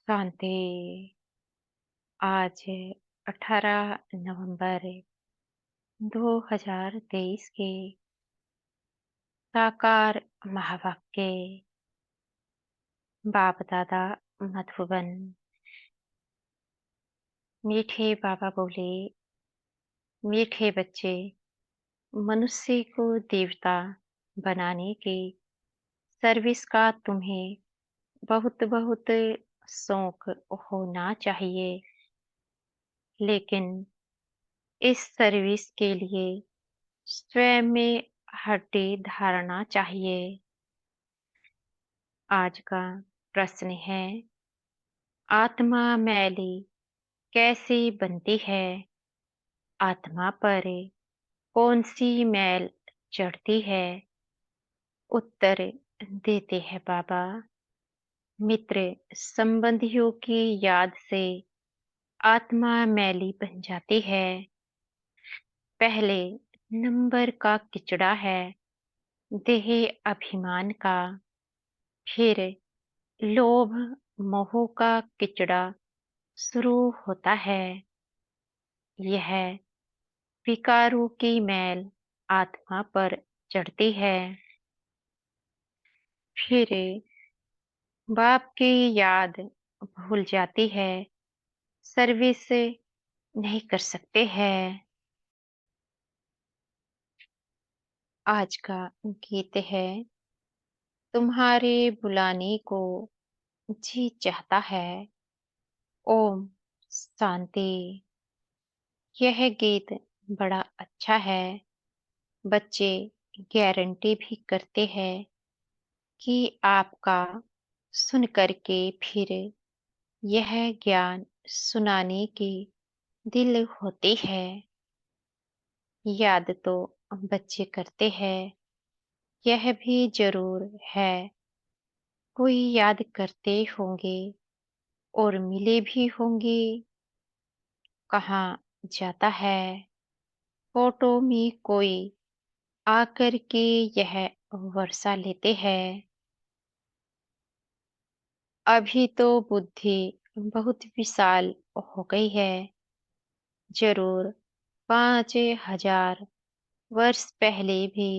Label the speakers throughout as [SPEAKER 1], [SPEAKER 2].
[SPEAKER 1] शांति। आज 18 नवंबर 2023 के साकार महावाक्य बाप दादा मधुबन। मीठे बाबा बोले, मीठे बच्चे, मनुष्य को देवता बनाने की सर्विस का तुम्हें बहुत बहुत शौक होना चाहिए, लेकिन इस सर्विस के लिए स्वयं में हड्डी धारना चाहिए। आज का प्रश्न है, आत्मा मैली कैसे बनती है? आत्मा पर कौन सी मैल चढ़ती है? उत्तर देते हैं बाबा। मित्र संबंधियों की याद से आत्मा मैली बन जाती है। पहले नंबर का किचड़ा है देह अभिमान का, फिर लोभ मोह का किचड़ा शुरू होता है। यह विकारों की मैल आत्मा पर चढ़ती है। फिर बाप की याद भूल जाती है, सर्विस नहीं कर सकते हैं। आज का गीत है, तुम्हारे बुलाने को जी चाहता है। ओम शांति। यह गीत बड़ा अच्छा है। बच्चे गारंटी भी करते हैं कि आपका सुन करके फिर यह ज्ञान सुनाने की दिल होती है। याद तो बच्चे करते हैं, यह भी जरूर है कोई याद करते होंगे और मिले भी होंगे। कहाँ जाता है फोटो में कोई आकर के यह वर्षा लेते हैं। अभी तो बुद्धि बहुत विशाल हो गई है। जरूर 5000 वर्ष पहले भी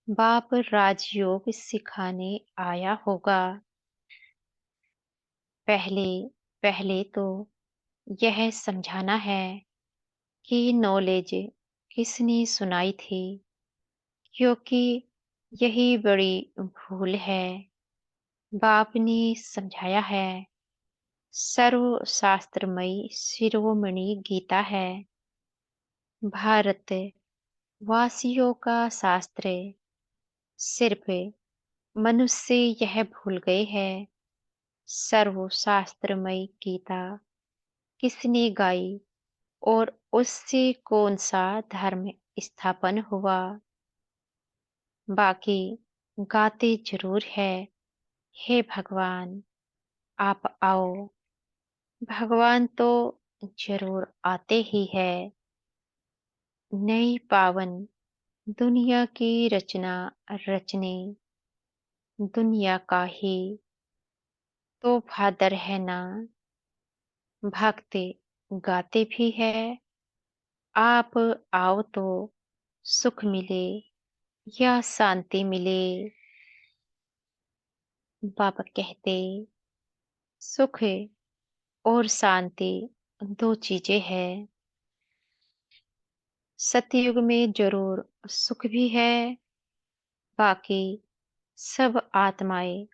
[SPEAKER 1] बाप राजयोग सिखाने आया होगा। पहले पहले तो यह समझाना है कि नॉलेज किसने सुनाई थी, क्योंकि यही बड़ी भूल है। बाप ने समझाया है, सर्व शास्त्रमयी शिरोमणि गीता है, भारत वासियों का शास्त्र। सिर्फ मनुष्य यह भूल गए हैं, सर्व शास्त्रमयी गीता किसने गाई और उससे कौन सा धर्म स्थापन हुआ। बाकी गाते जरूर है, हे भगवान आप आओ। भगवान तो जरूर आते ही है। नई पावन दुनिया की रचना रचने, दुनिया का ही तो फादर है ना। भक्त गाते भी है, आप आओ तो सुख मिले या शांति मिले। बाबा कहते, सुख और शांति दो चीजें हैं। सतयुग में जरूर सुख भी है, बाकी सब आत्माएं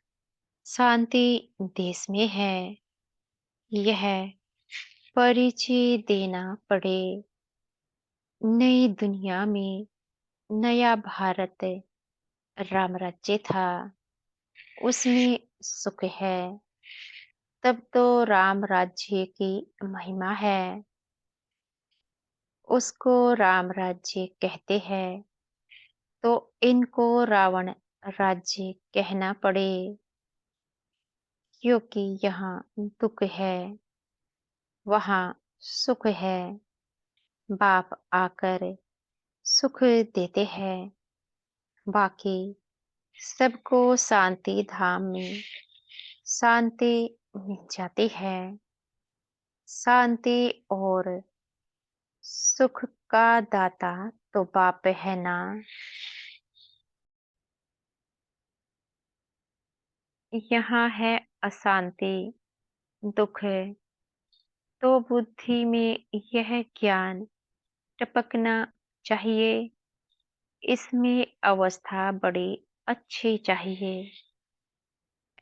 [SPEAKER 1] शांति देश में है। यह परिचय देना पड़े। नई दुनिया में नया भारत राम राज्य था, उसमें सुख है। तब तो राम राज्य की महिमा है, उसको राम राज्य कहते हैं, तो इनको रावण राज्य कहना पड़े, क्योंकि यहाँ दुख है वहाँ सुख है। बाप आकर सुख देते हैं, बाकी सबको शांति धाम में शांति मिल जाती है। शांति और सुख का दाता तो बाप है ना। यहाँ है अशांति, दुख है, तो बुद्धि में यह ज्ञान टपकना चाहिए। इसमें अवस्था बड़ी अच्छी चाहिए।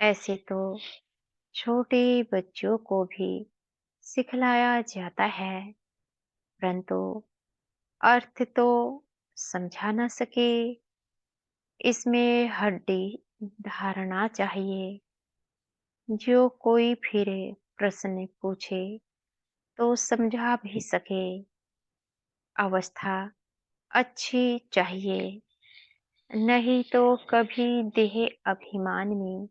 [SPEAKER 1] ऐसे तो छोटे बच्चों को भी सिखलाया जाता है, परंतु अर्थ तो समझा ना सके। इसमें हड्डी धारणा चाहिए। जो कोई फिर प्रश्न पूछे तो समझा भी सके। अवस्था अच्छी चाहिए, नहीं तो कभी देह अभिमान में,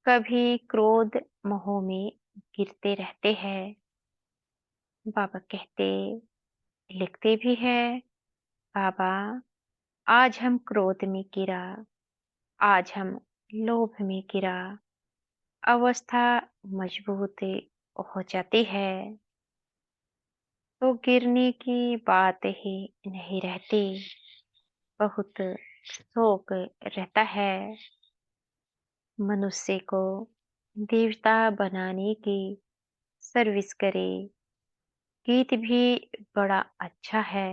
[SPEAKER 1] कभी क्रोध मोह में गिरते रहते हैं। बाबा कहते, लिखते भी है, बाबा आज हम क्रोध में गिरा, आज हम लोभ में गिरा। अवस्था मजबूत हो जाती है तो गिरने की बात ही नहीं रहती। बहुत शौक रहता है मनुष्य को देवता बनाने की सर्विस करे। गीत भी बड़ा अच्छा है,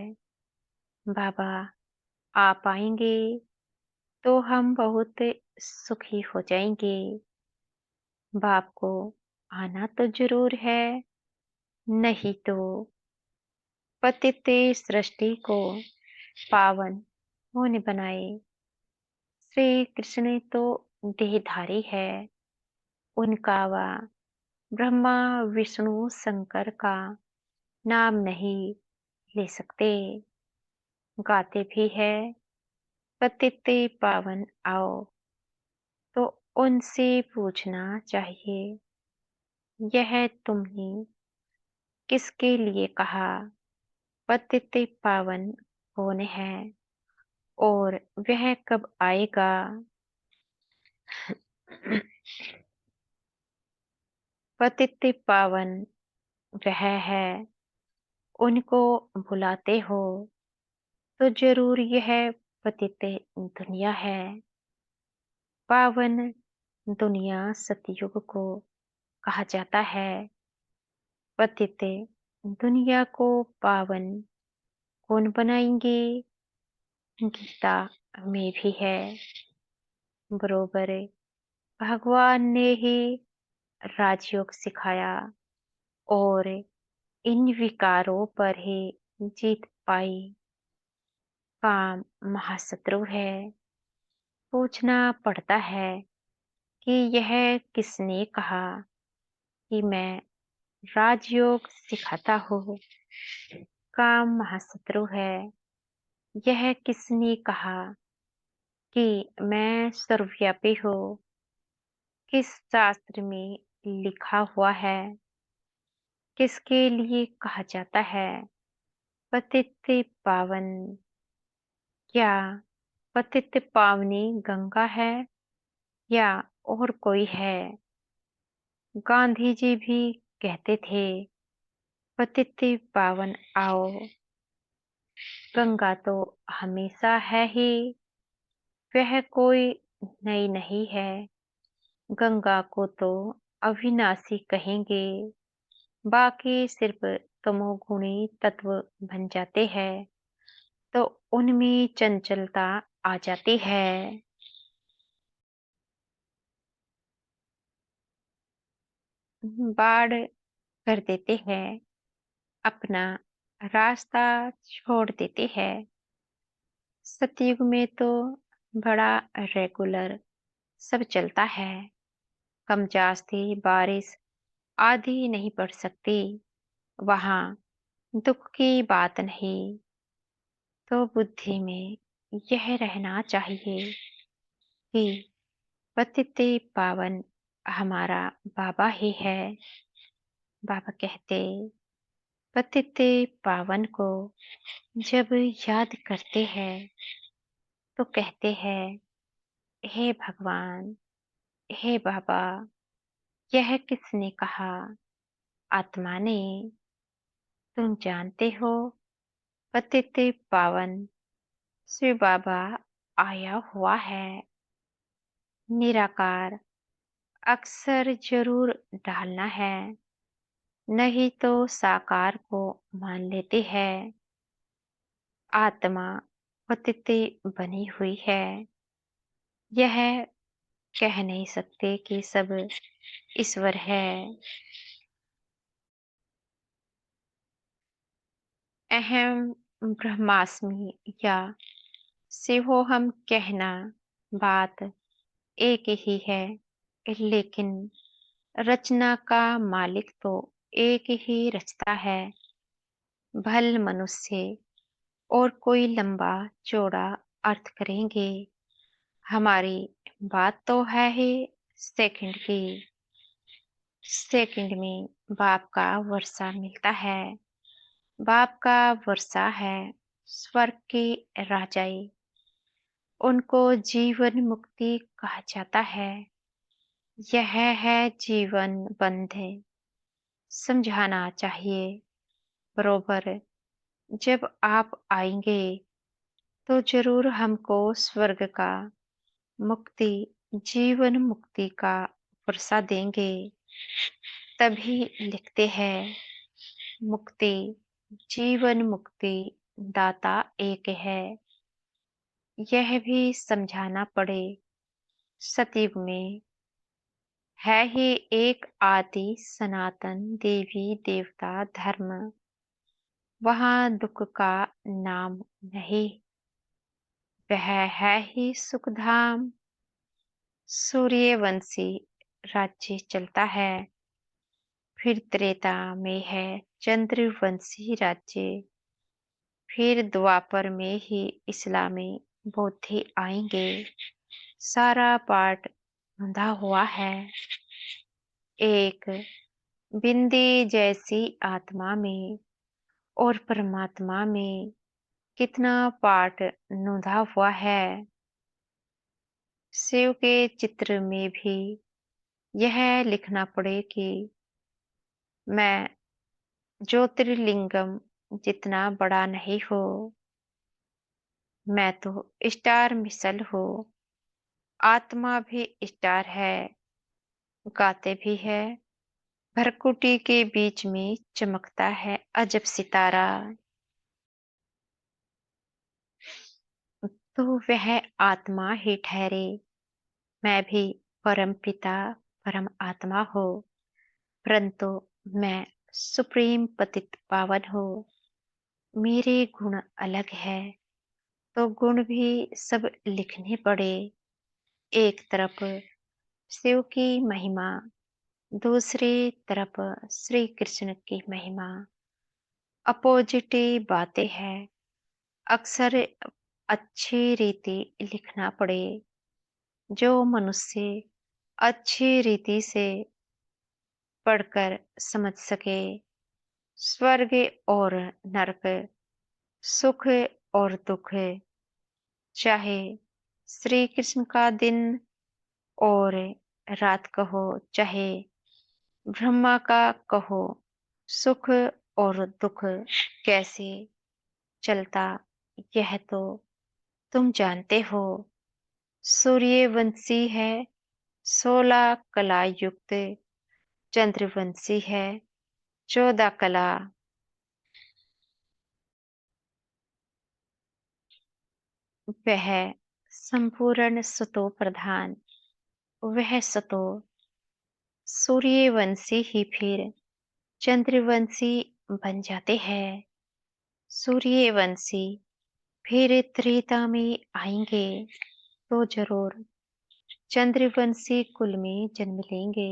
[SPEAKER 1] बाबा आप आएंगे तो हम बहुत सुखी हो जाएंगे। बाप को आना तो जरूर है, नहीं तो पतित सृष्टि को पावन कौन बनाए। श्री कृष्ण तो देहधारी है, उनका वा ब्रह्मा विष्णु शंकर का नाम नहीं ले सकते। गाते भी है, पतित पावन आओ, तो उनसे पूछना चाहिए, यह तुमने किसके लिए कहा। पतित पावन कौन है और वह कब आएगा। पतित पावन वह है, उनको बुलाते हो तो जरूर यह पतित दुनिया है। पावन दुनिया सतयुग को कहा जाता है। पतित दुनिया को पावन कौन बनाएंगे। गीता में भी है, बरोबर भगवान ने ही राजयोग सिखाया और इन विकारों पर ही जीत पाई। काम महाशत्रु है। पूछना पड़ता है कि यह किसने कहा कि मैं राजयोग सिखाता हूँ। काम महाशत्रु है। यह किसने कहा कि मैं सर्वव्यापी हूँ। किस शास्त्र में लिखा हुआ है। किसके लिए कहा जाता है पतित पावन। क्या पतित पावनी गंगा है या और कोई है। गांधी जी भी कहते थे, पतित पावन आओ। गंगा तो हमेशा है ही, वह कोई नई नहीं है। गंगा को तो अविनाशी कहेंगे। बाकी सिर्फ तमोगुणी तत्व बन जाते हैं तो उनमें चंचलता आ जाती है। बाढ़ कर देते हैं, अपना रास्ता छोड़ देते हैं। सतयुग में तो बड़ा रेगुलर सब चलता है। कम जास्ती बारिश आधी नहीं पड़ सकती, वहां दुख की बात नहीं। तो बुद्धि में यह रहना चाहिए कि पतित पावन हमारा बाबा ही है। बाबा कहते, पतित पावन को जब याद करते हैं तो कहते हैं, हे भगवान, हे बाबा, यह किसने कहा? आत्मा ने। तुम जानते हो, पतित पावन शिव बाबा आया हुआ है। निराकार अक्सर जरूर डालना है, नहीं तो साकार को मान लेते हैं। आत्मा पतित बनी हुई है। यह कह नहीं सकते कि सब ईश्वर है। अहम ब्रह्मास्मि या शिवोहम कहना बात एक ही है, लेकिन रचना का मालिक तो एक ही रचता है। भल मनुष्य और कोई लंबा चौड़ा अर्थ करेंगे। हमारी बात तो है ही सेकंड की। सेकंड में बाप का वर्षा मिलता है। बाप का वर्षा है स्वर्ग की राजाई। उनको जीवन मुक्ति कहा जाता है। यह है जीवन बंध। समझाना चाहिए बरोबर। जब आप आएंगे तो जरूर हमको स्वर्ग का मुक्ति जीवन मुक्ति का वर्षा देंगे। तभी लिखते हैं मुक्ति जीवन मुक्ति दाता एक है। यह भी समझाना पड़े सतयुग में है ही एक आदि सनातन देवी देवता धर्म। वहाँ दुख का नाम नहीं, वह है ही सुखधाम। सूर्यवंशी राज्य चलता है। फिर त्रेता में है चंद्रवंशी राज्य। फिर द्वापर में ही इस्लामी बौद्ध आएंगे। सारा पाठ बंधा हुआ है। एक बिंदी जैसी आत्मा में और परमात्मा में कितना पाठ नोंधा हुआ है। शिव के चित्र में भी यह लिखना पड़े कि मैं ज्योतिर्लिंगम जितना बड़ा नहीं हो, मैं तो स्टार मिसल हूँ। आत्मा भी स्टार है, गाते भी है। भरकुटी के बीच में चमकता है अजब सितारा। तो वह आत्मा ही ठहरे। मैं भी परम पिता परम आत्मा हूँ, परंतु मैं सुप्रीम पतित पावन हूँ। मेरे गुण अलग है, तो गुण भी सब लिखने पड़े। एक तरफ शिव की महिमा, दूसरी तरफ श्री कृष्ण की महिमा। अपोजिट बातें हैं। अक्सर अच्छी रीति लिखना पड़े। जो मनुष्य अच्छी रीति से पढ़कर समझ सके। स्वर्ग और नरक, सुख और दुख, चाहे श्री कृष्ण का दिन और रात कहो, चाहे ब्रह्मा का कहो, सुख और दुख कैसे चलता, यह तो तुम जानते हो। सूर्यवंशी है 16 कला युक्त, चंद्रवंशी है 14 कला। वह संपूर्ण सतो प्रधान, वह सतो सूर्यवंशी ही फिर चंद्रवंशी बन जाते हैं। सूर्यवंशी फिर त्रेता में आएंगे तो जरूर चंद्रवंशी कुल में जन्म लेंगे।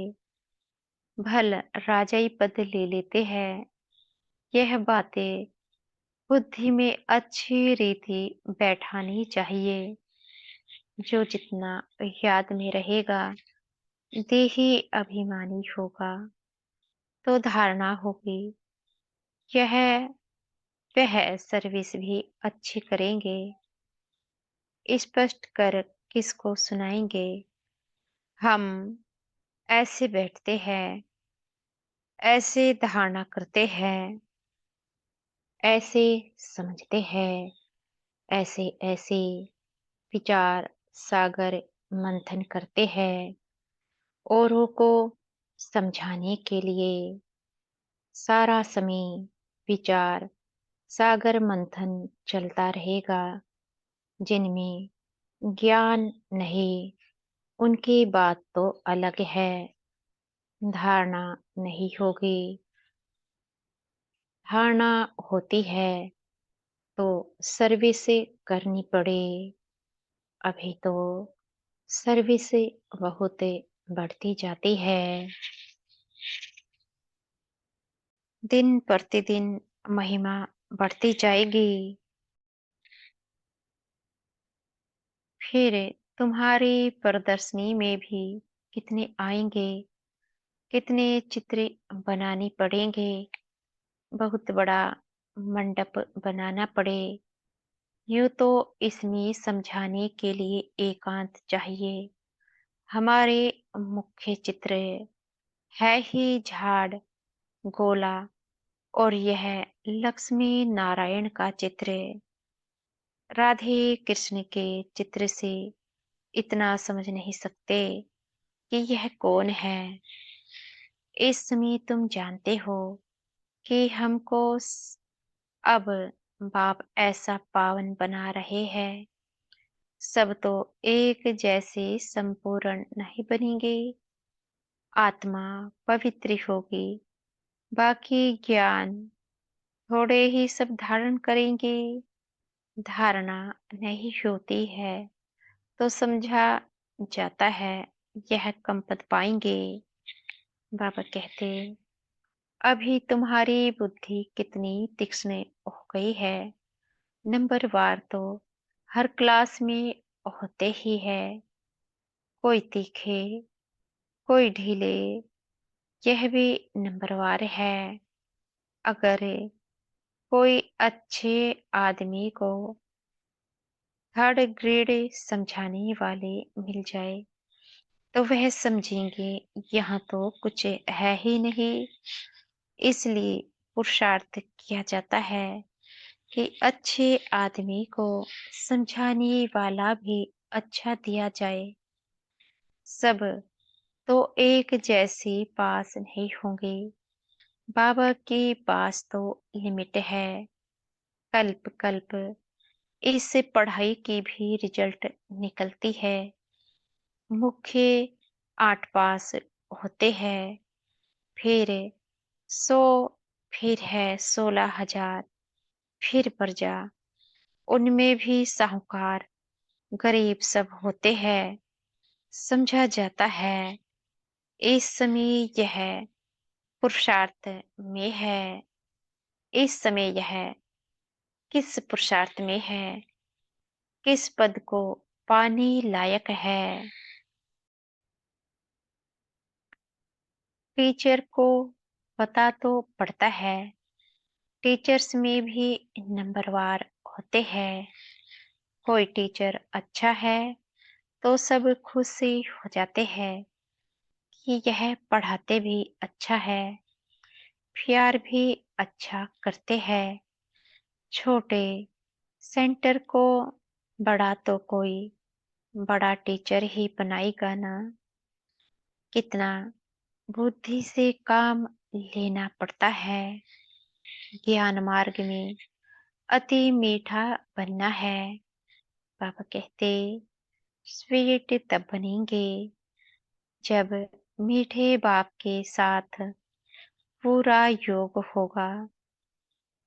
[SPEAKER 1] भल राजाई पद ले लेते हैं। यह बातें बुद्धि में अच्छी रीति बैठानी चाहिए। जो जितना याद में रहेगा, देही अभिमानी होगा तो धारणा होगी। यह वह सर्विस भी अच्छी करेंगे। स्पष्ट कर किसको सुनाएंगे। हम ऐसे बैठते हैं, ऐसे धारणा करते हैं, ऐसे समझते हैं, ऐसे ऐसे विचार सागर मंथन करते हैं। औरों को समझाने के लिए सारा समय विचार सागर मंथन चलता रहेगा। जिनमें ज्ञान नहीं, उनकी बात तो अलग है। धारणा नहीं होगी। धारणा होती है तो सर्विस करनी पड़े। अभी तो सर्विस बहुत बढ़ती जाती है। दिन प्रतिदिन महिमा बढ़ती जाएगी। फिर तुम्हारी प्रदर्शनी में भी कितने आएंगे, कितने चित्र बनाने पड़ेंगे। बहुत बड़ा मंडप बनाना पड़े। यूं तो इसमें समझाने के लिए एकांत चाहिए। हमारे मुख्य चित्र है ही झाड़, गोला, और यह लक्ष्मी नारायण का चित्र। राधे कृष्ण के चित्र से इतना समझ नहीं सकते कि यह कौन है। इस समय तुम जानते हो कि हमको अब बाप ऐसा पावन बना रहे हैं। सब तो एक जैसे संपूर्ण नहीं बनेंगे। आत्मा पवित्र होगी, बाकी ज्ञान थोड़े ही सब धारण करेंगे। धारणा नहीं होती है तो समझा जाता है यह कम पद पाएंगे। बाबा कहते, अभी तुम्हारी बुद्धि कितनी तीक्ष्ण हो गई है। नंबरवार तो हर क्लास में होते ही है। कोई तीखे, कोई ढीले। यह भी नंबरवार है। अगर कोई अच्छे आदमी को थर्ड ग्रेड समझाने वाले मिल जाए तो वह समझेंगे यहाँ तो कुछ है ही नहीं। इसलिए पुरुषार्थ किया जाता है कि अच्छे आदमी को समझाने वाला भी अच्छा दिया जाए। सब तो एक जैसे पास नहीं होंगे। बाबा के पास तो लिमिट है। कल्प कल्प इससे पढ़ाई की भी रिजल्ट निकलती है। मुख्य 8 पास होते हैं। फिर 100, फिर है 16,000, फिर प्रजा। उनमें भी साहूकार गरीब सब होते हैं। समझा जाता है इस समय यह पुरुषार्थ में है। इस समय यह किस पुरुषार्थ में है, किस पद को पाने लायक है। टीचर को पता तो पड़ता है। टीचर्स में भी नंबरवार होते हैं। कोई टीचर अच्छा है तो सब खुशी हो जाते हैं कि यह पढ़ाते भी अच्छा है, प्यार भी अच्छा करते हैं। छोटे सेंटर को बड़ा तो कोई बड़ा टीचर ही बनाएगा ना। कितना बुद्धि से काम लेना पड़ता है। ज्ञान मार्ग में अति मीठा बनना है। पापा कहते, स्वीट तब बनेंगे जब मीठे बाप के साथ पूरा योग होगा,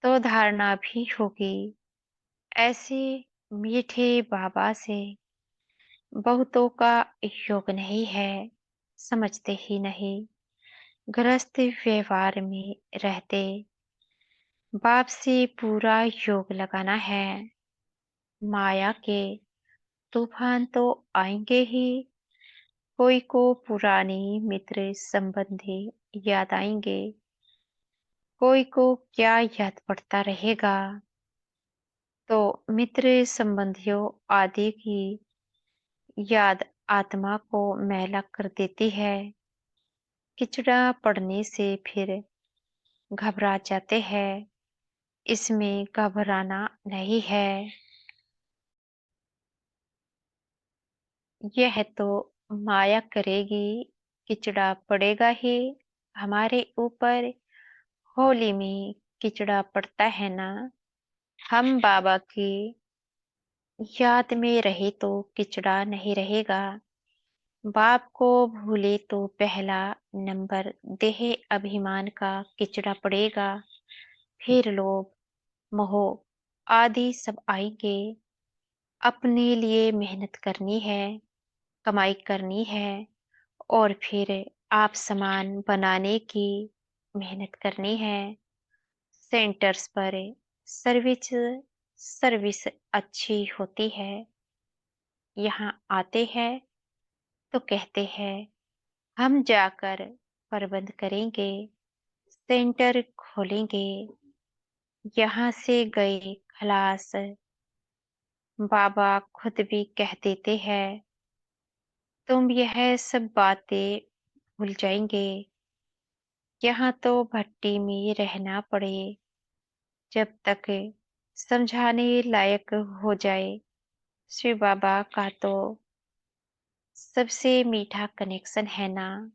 [SPEAKER 1] तो धारणा भी होगी। ऐसे मीठे बाबा से बहुतों का योग नहीं है, समझते ही नहीं। गृहस्थ व्यवहार में रहते बाप से पूरा योग लगाना है। माया के तूफान तो आएंगे ही। कोई को पुरानी मित्र संबंधी याद आएंगे, कोई को क्या याद पड़ता रहेगा। तो मित्र संबंधियों आदि की याद आत्मा को मैला कर देती है। किचड़ा पड़ने से फिर घबरा जाते हैं, इसमें घबराना नहीं है। यह तो माया करेगी, किचड़ा पड़ेगा ही हमारे ऊपर। होली में किचड़ा पड़ता है ना, हम बाबा की याद में रहे तो किचड़ा नहीं रहेगा। बाप को भूले तो पहला नंबर देह अभिमान का किचड़ा पड़ेगा। फिर लोभ, मोह आदि सब आएंगे। अपने लिए मेहनत करनी है, कमाई करनी है, और फिर आप समान बनाने की मेहनत करनी है। सेंटर्स पर सर्विस सर्विस अच्छी होती है। यहाँ आते हैं तो कहते हैं हम जाकर प्रबंध करेंगे, सेंटर खोलेंगे। यहाँ से गए खलास। बाबा खुद भी कह देते हैं तुम यह सब बातें भूल जाएंगे। यहाँ तो भट्टी में रहना पड़े जब तक समझाने लायक हो जाए। शिव बाबा का तो सबसे मीठा कनेक्शन है ना,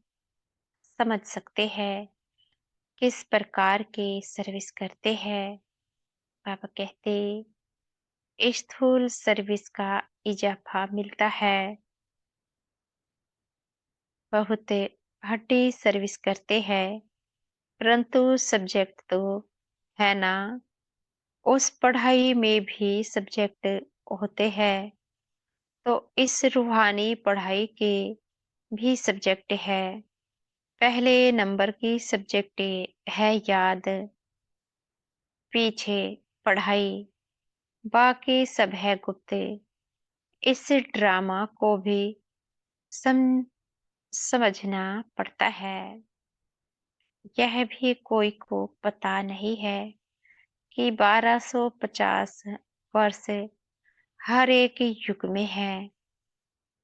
[SPEAKER 1] समझ सकते हैं किस प्रकार के सर्विस करते हैं। बाबा कहते स्थूल सर्विस का इजाफा मिलता है, बहुत हड्डी सर्विस करते हैं, परंतु सब्जेक्ट तो है ना। उस पढ़ाई में भी सब्जेक्ट होते हैं, तो इस रूहानी पढ़ाई के भी सब्जेक्ट है। पहले नंबर की सब्जेक्ट है याद, पीछे पढ़ाई, बाकी सब है गुप्त। इस ड्रामा को भी सम समझना पड़ता है। यह भी कोई को पता नहीं है कि 1250 वर्ष हर एक युग में है।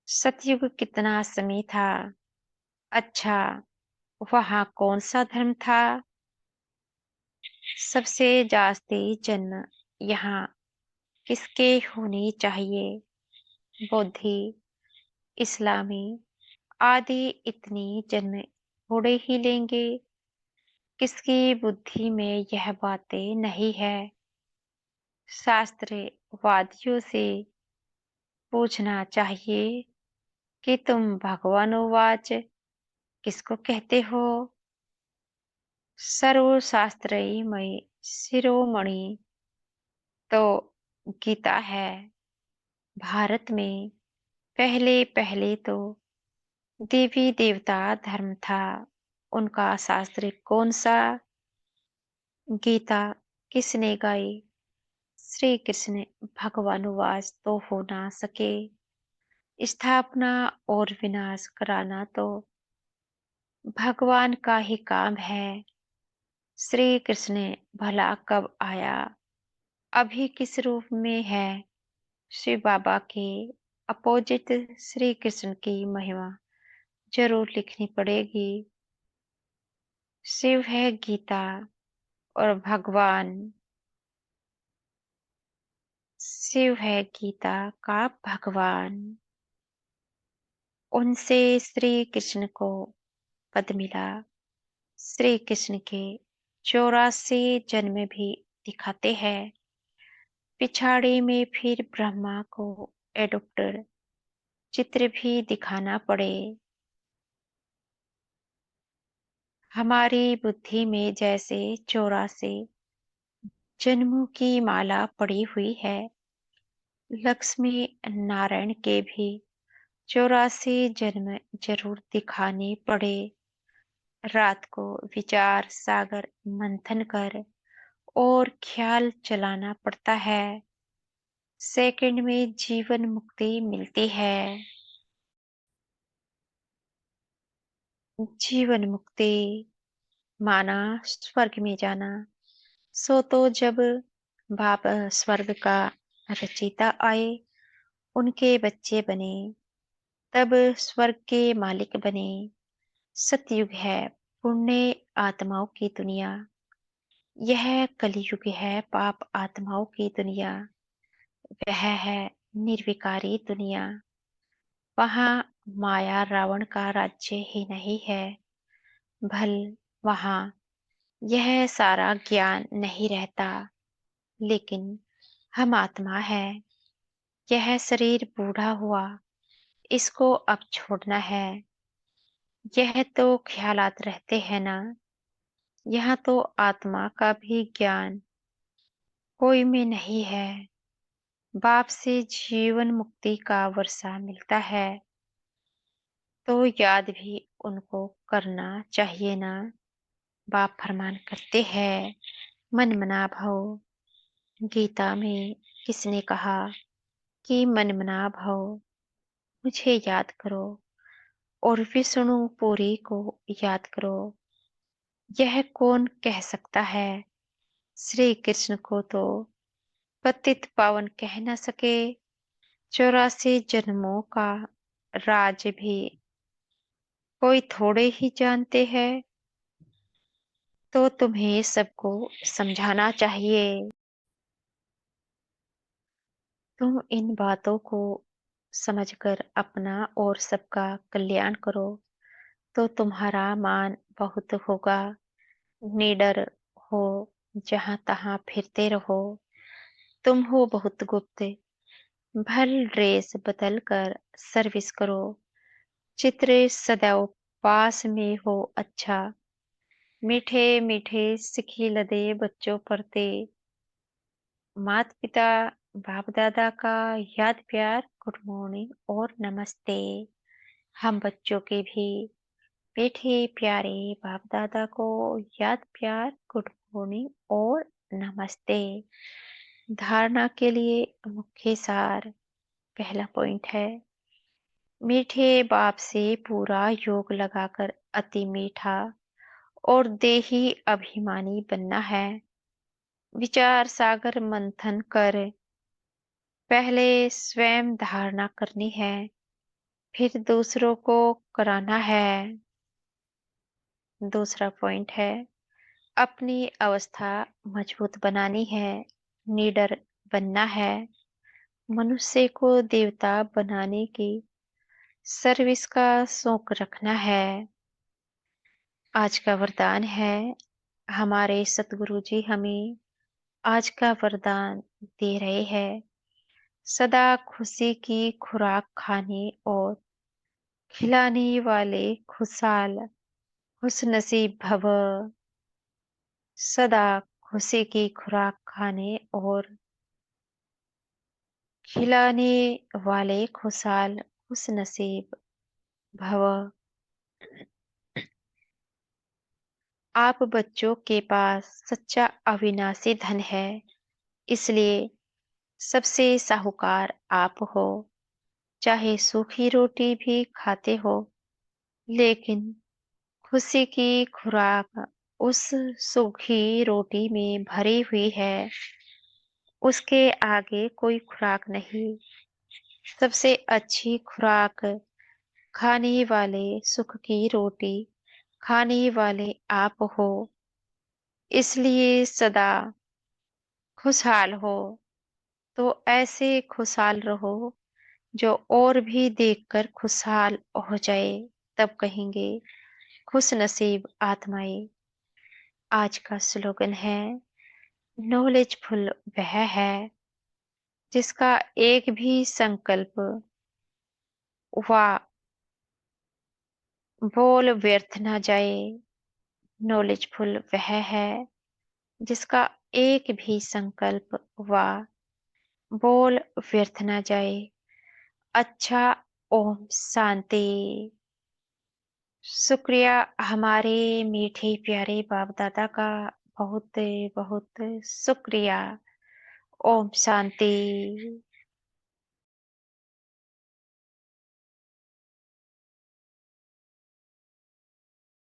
[SPEAKER 1] सतयुग कितना समय था? अच्छा, वहाँ कौन सा धर्म था? सबसे जास्ती जन्म यहाँ किसके होने चाहिए? बौद्धि, इस्लामी आदि इतनी जन्म थोड़े ही लेंगे। किसकी बुद्धि में यह बातें नहीं है? शास्त्रवादियों से पूछना चाहिए कि तुम भगवानुवाच किसको कहते हो? सर्वशास्त्रमयी शिरोमणि तो गीता है। भारत में पहले पहले तो देवी देवता धर्म था, उनका शास्त्र कौन सा? गीता किसने गाई? श्री कृष्ण भगवानुवास तो हो ना सके। स्थापना और विनाश कराना तो भगवान का ही काम है। श्री कृष्ण भला कब आया? अभी किस रूप में है? शिव बाबा के अपोजिट श्री कृष्ण की महिमा जरूर लिखनी पड़ेगी। शिव है गीता और भगवान। शिव है गीता का भगवान। उनसे श्री कृष्ण को पद मिला। श्री कृष्ण के 84 जन्म भी दिखाते हैं। पिछाड़ी में फिर ब्रह्मा को एडोप्टर चित्र भी दिखाना पड़े। हमारी बुद्धि में जैसे 84 जन्मों की माला पड़ी हुई है, लक्ष्मी नारायण के भी 84 जन्म जरूर दिखाने पड़े। रात को विचार सागर मंथन कर और ख्याल चलाना पड़ता है। सेकंड में जीवन मुक्ति मिलती है। जीवन मुक्ति माना स्वर्ग में जाना। सो तो जब बाप स्वर्ग का रचयिता आए, उनके बच्चे बने, तब स्वर्ग के मालिक बने। सतयुग है पुण्य आत्माओं की दुनिया। यह कलयुग है पाप आत्माओं की दुनिया। वह है निर्विकारी दुनिया। वहाँ माया रावण का राज्य ही नहीं है। भल वहाँ यह सारा ज्ञान नहीं रहता। लेकिन हम आत्मा है। यह शरीर बूढ़ा हुआ, इसको अब छोड़ना है। यह तो ख्यालात रहते हैं ना। यहाँ तो आत्मा का भी ज्ञान कोई में नहीं है। बाप से जीवन मुक्ति का वर्षा मिलता है, तो याद भी उनको करना चाहिए ना। बाप फरमान करते हैं, मन मना भव। गीता में किसने कहा कि मन मना भव, मुझे याद करो और विष्णु पुरी को याद करो। यह कौन कह सकता है? श्री कृष्ण को तो पतित पावन कह न सके। 84 जन्मों का राज भी कोई थोड़े ही जानते हैं। तो तुम्हें सबको समझाना चाहिए। तुम इन बातों को समझकर अपना और सबका कल्याण करो, तो तुम्हारा मान बहुत होगा। निडर हो, जहां तहां फिरते रहो। तुम हो बहुत गुप्त, भल ड्रेस बदल कर सर्विस करो। चित्र सदैव पास में हो अच्छा। मीठे मीठे सिखी लदे बच्चों परते। माता पिता बाप दादा का याद प्यार गुड मॉर्निंग और नमस्ते। हम बच्चों के भी मीठे प्यारे बाप दादा को याद प्यार गुड मॉर्निंग और नमस्ते। धारणा के लिए मुख्य सार पहला पॉइंट है, मीठे बाप से पूरा योग लगाकर अति मीठा और देही अभिमानी बनना है। विचार सागर मंथन कर पहले स्वयं धारणा करनी है, फिर दूसरों को कराना है। दूसरा पॉइंट है, अपनी अवस्था मजबूत बनानी है, निडर बनना है। मनुष्य को देवता बनाने की सर्विस का शौक रखना है। आज का वरदान है, हमारे सतगुरु जी हमें आज का वरदान दे रहे हैं। सदा खुशी की खुराक खाने और खिलाने वाले खुशहाल खुशनसीब भव। सदा खुशी की खुराक खाने और खिलाने वाले खुशहाल खुशनसीब भव। आप बच्चों के पास सच्चा अविनाशी धन है, इसलिए सबसे साहूकार आप हो। चाहे सूखी रोटी भी खाते हो, लेकिन खुशी की खुराक उस सूखी रोटी में भरी हुई है। उसके आगे कोई खुराक नहीं। सबसे अच्छी खुराक खाने वाले, सुख की रोटी खाने वाले आप हो। इसलिए सदा खुशहाल हो। तो ऐसे खुशहाल रहो जो और भी देखकर खुशहाल हो जाए, तब कहेंगे खुश नसीब आत्माएं। आज का स्लोगन है, नॉलेजफुल वह है जिसका एक भी संकल्प व बोल व्यर्थ न जाए। नॉलेजफुल वह है जिसका एक भी संकल्प व बोल व्यर्थ न जाए। अच्छा, ओम शांति। शुक्रिया हमारे मीठे प्यारे बाप दादा का, बहुत बहुत शुक्रिया। ओम शांति।